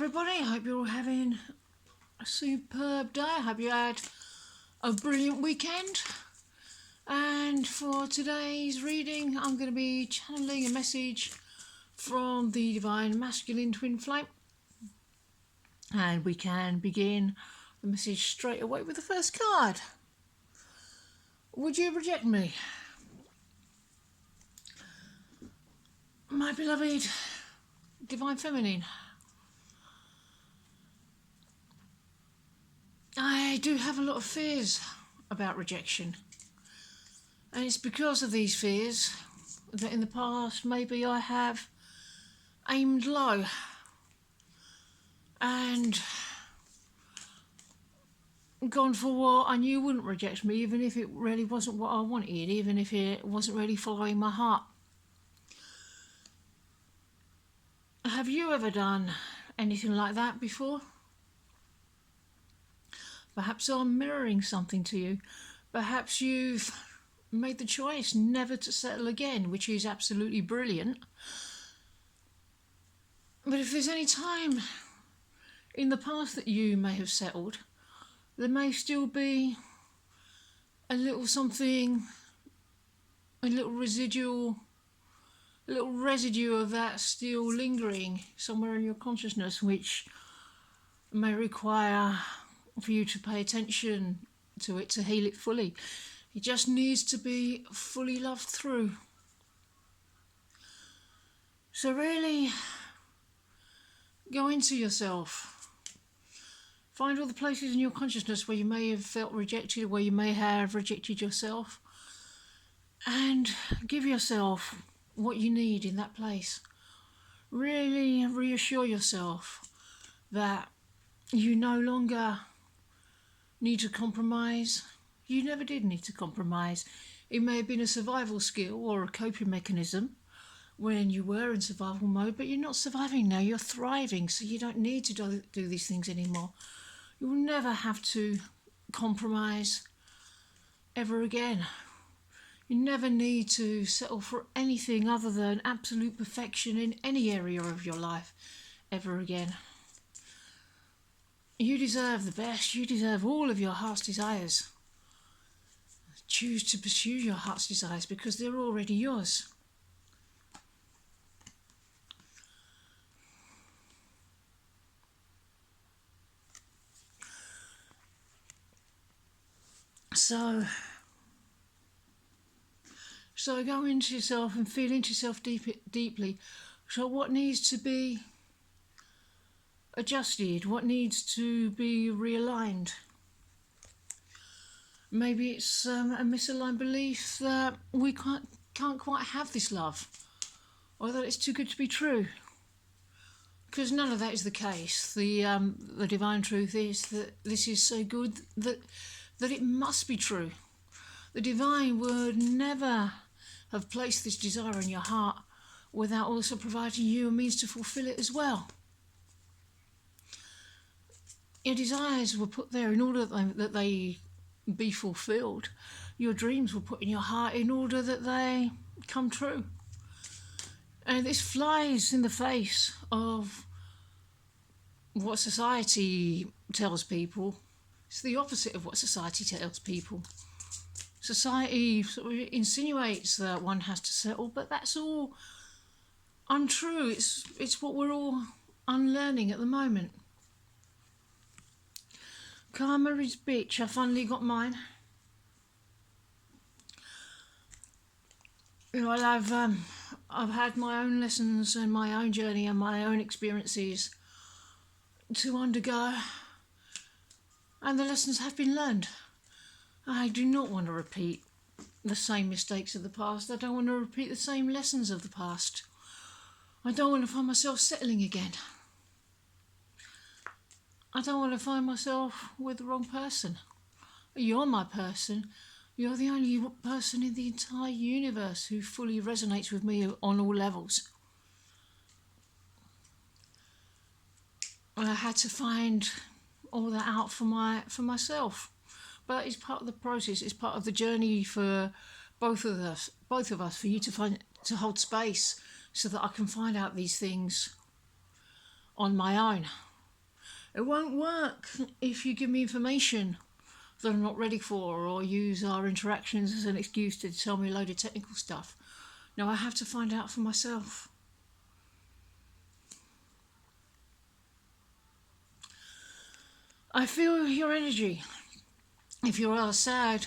everybody. I hope you're all having a superb day. I hope you had a brilliant weekend. And for today's reading, I'm going to be channeling a message from the Divine Masculine Twin Flame. And we can begin the message straight away with the first card. Would you reject me? My beloved Divine Feminine, I do have a lot of fears about rejection. And it's because of these fears that in the past maybe I have aimed low and gone for what I knew wouldn't reject me, even if it really wasn't what I wanted, even if it wasn't really following my heart. Have you ever done anything like that before? Perhaps I'm mirroring something to you. Perhaps you've made the choice never to settle again, which is absolutely brilliant. But if there's any time in the past that you may have settled, there may still be a little something, a little residue of that still lingering somewhere in your consciousness, which may require for you to pay attention to it, to heal it fully. It just needs to be fully loved through. So really go into yourself. Find all the places in your consciousness where you may have felt rejected, where you may have rejected yourself, and give yourself what you need in that place. Really reassure yourself that you no longer need to compromise. You never did need to compromise. It may have been a survival skill or a coping mechanism when you were in survival mode, but you're not surviving now, you're thriving, so you don't need to do these things anymore. You will never have to compromise ever again. You never need to settle for anything other than absolute perfection in any area of your life ever again. You deserve the best. You deserve all of your heart's desires. Choose to pursue your heart's desires because they're already yours. So go into yourself and feel into yourself deeply. So what needs to be adjusted? What needs to be realigned? Maybe it's a misaligned belief that we can't quite have this love, or that it's too good to be true. Because none of that is the case. The divine truth is that this is so good that it must be true. The divine would never have placed this desire in your heart without also providing you a means to fulfill it as well. Your desires were put there in order that they be fulfilled. Your dreams were put in your heart in order that they come true. And this flies in the face of what society tells people. It's the opposite of what society tells people. Society sort of insinuates that one has to settle, but that's all untrue. It's what we're all unlearning at the moment. Karma is bitch. I finally got mine. You know, I've had my own lessons and my own journey and my own experiences to undergo, and the lessons have been learned. I do not want to repeat the same mistakes of the past. I don't want to repeat the same lessons of the past. I don't want to find myself settling again. I don't want to find myself with the wrong person. You're my person. You're the only person in the entire universe who fully resonates with me on all levels. I had to find all that out for myself. But it's part of the process. It's part of the journey for both of us, for you to hold space so that I can find out these things on my own. It won't work if you give me information that I'm not ready for, or use our interactions as an excuse to tell me a load of technical stuff. No, I have to find out for myself. I feel your energy. If you're sad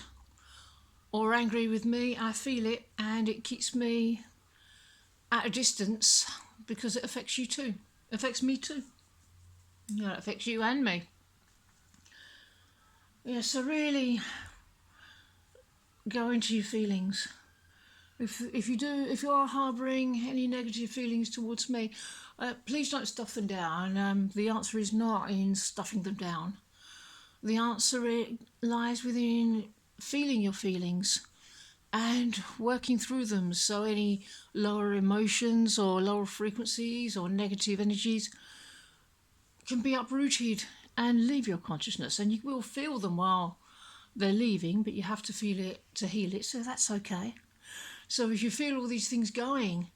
or angry with me, I feel it, and it keeps me at a distance because it affects you too. It affects me too. Yeah, it affects you and me. Yeah, so really go into your feelings. If you are harbouring any negative feelings towards me, please don't stuff them down. The answer is not in stuffing them down. The answer lies within feeling your feelings and working through them. So any lower emotions or lower frequencies or negative energies can be uprooted and leave your consciousness, and you will feel them while they're leaving, but you have to feel it to heal it, so that's okay. So if you feel all these things going,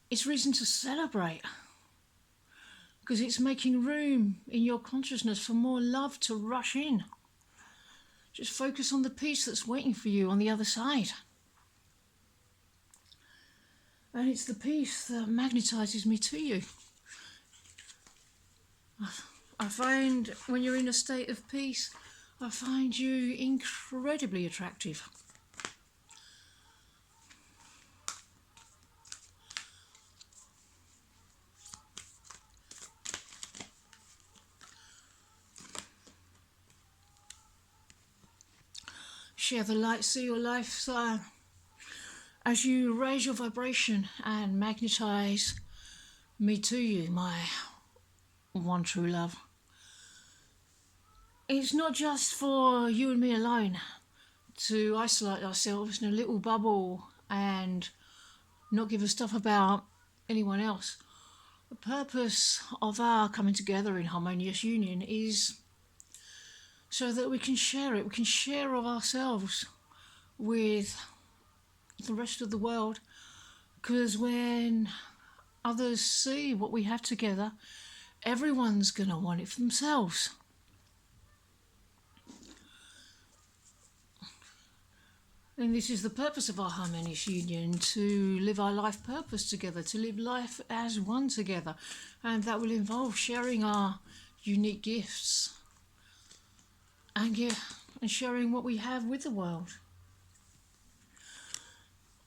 it's reason to celebrate, because it's making room in your consciousness for more love to rush in. Just focus on the peace that's waiting for you on the other side. And it's the peace that magnetizes me to you. I find when you're in a state of peace, I find you incredibly attractive. Share the light, see your life as you raise your vibration and magnetize me to you, my one true love. It's not just for you and me alone to isolate ourselves in a little bubble and not give a stuff about anyone else. The purpose of our coming together in harmonious union is so that we can share it. We can share of ourselves with the rest of the world, because when others see what we have together, everyone's going to want it for themselves. And this is the purpose of our harmonious union, to live our life purpose together, to live life as one together. And that will involve sharing our unique gifts and sharing what we have with the world.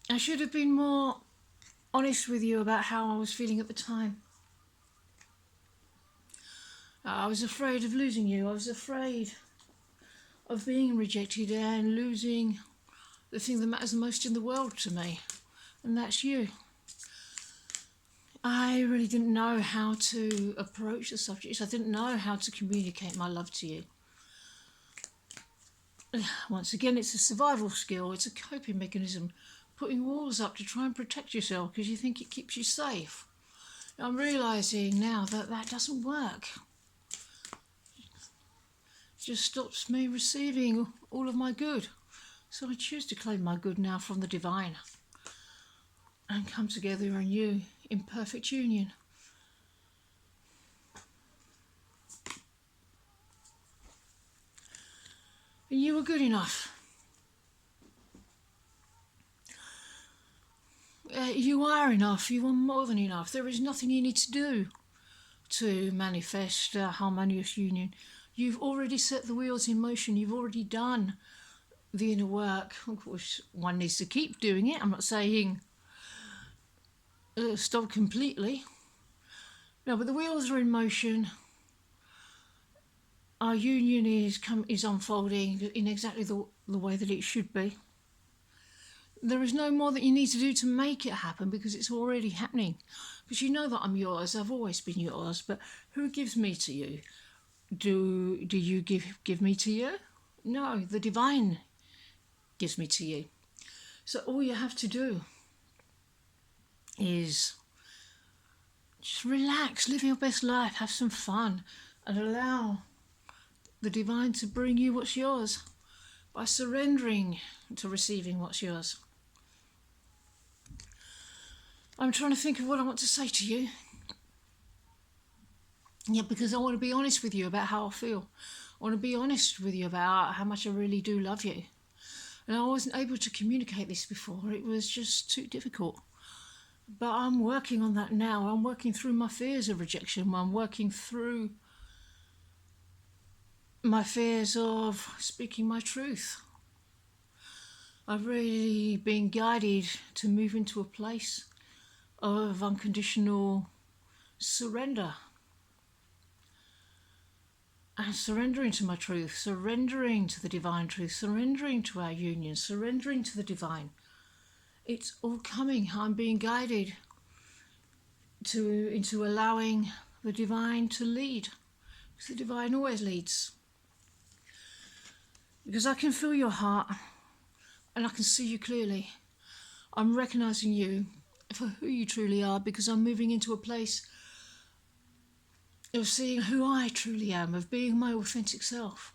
I should have been more honest with you about how I was feeling at the time. I was afraid of losing you. I was afraid of being rejected and losing the thing that matters the most in the world to me, and that's you. I really didn't know how to approach the subject. I didn't know how to communicate my love to you. Once again, it's a survival skill. It's a coping mechanism. Putting walls up to try and protect yourself because you think it keeps you safe. I'm realising now that that doesn't work. It just stops me receiving all of my good. So I choose to claim my good now from the divine and come together anew in perfect union. And you were good enough. You are enough. You are more than enough. There is nothing you need to do to manifest a harmonious union. You've already set the wheels in motion. You've already done the inner work. Of course, one needs to keep doing it. I'm not saying stop completely. No, but the wheels are in motion. Our union is unfolding in exactly the way that it should be. There is no more that you need to do to make it happen, because it's already happening. Because you know that I'm yours. I've always been yours. But who gives me to you? Do you give me to you? No, the divine gives me to you. So all you have to do is just relax, live your best life, have some fun, and allow the divine to bring you what's yours by surrendering to receiving what's yours. I'm trying to think of what I want to say to you. Yeah, because I want to be honest with you about how I feel. I want to be honest with you about how much I really do love you. And I wasn't able to communicate this before. It was just too difficult. But I'm working on that now. I'm working through my fears of rejection. I'm working through my fears of speaking my truth. I've really been guided to move into a place of unconditional surrender. And surrendering to my truth, surrendering to the divine truth, surrendering to our union, surrendering to the divine. It's all coming. I'm being guided into allowing the divine to lead. Because the divine always leads. Because I can feel your heart and I can see you clearly. I'm recognizing you for who you truly are, because I'm moving into a place of seeing who I truly am, of being my authentic self.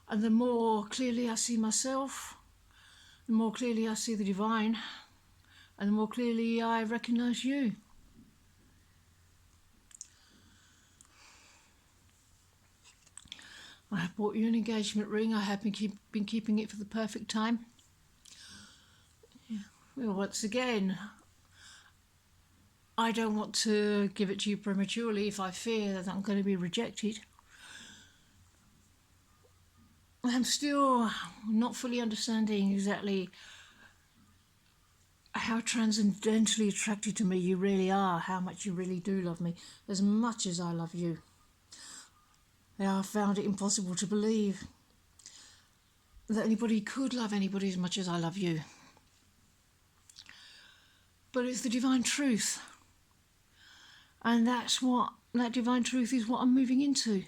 And the more clearly I see myself, the more clearly I see the divine, and the more clearly I recognize you. I have bought you an engagement ring. I have been keeping it for the perfect time. Well, once again, I don't want to give it to you prematurely if I fear that I'm going to be rejected. I'm still not fully understanding exactly how transcendentally attracted to me you really are, how much you really do love me, as much as I love you. I found it impossible to believe that anybody could love anybody as much as I love you. But it's the divine truth. And that divine truth is what I'm moving into.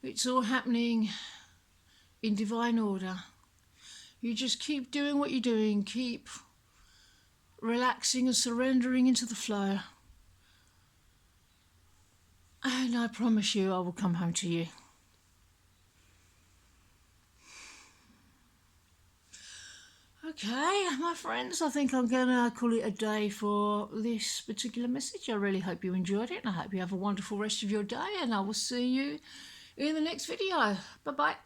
It's all happening in divine order. You just keep doing what you're doing, keep relaxing and surrendering into the flow. And I promise you I will come home to you. Okay, my friends, I think I'm going to call it a day for this particular message. I really hope you enjoyed it, and I hope you have a wonderful rest of your day, and I will see you in the next video. Bye-bye.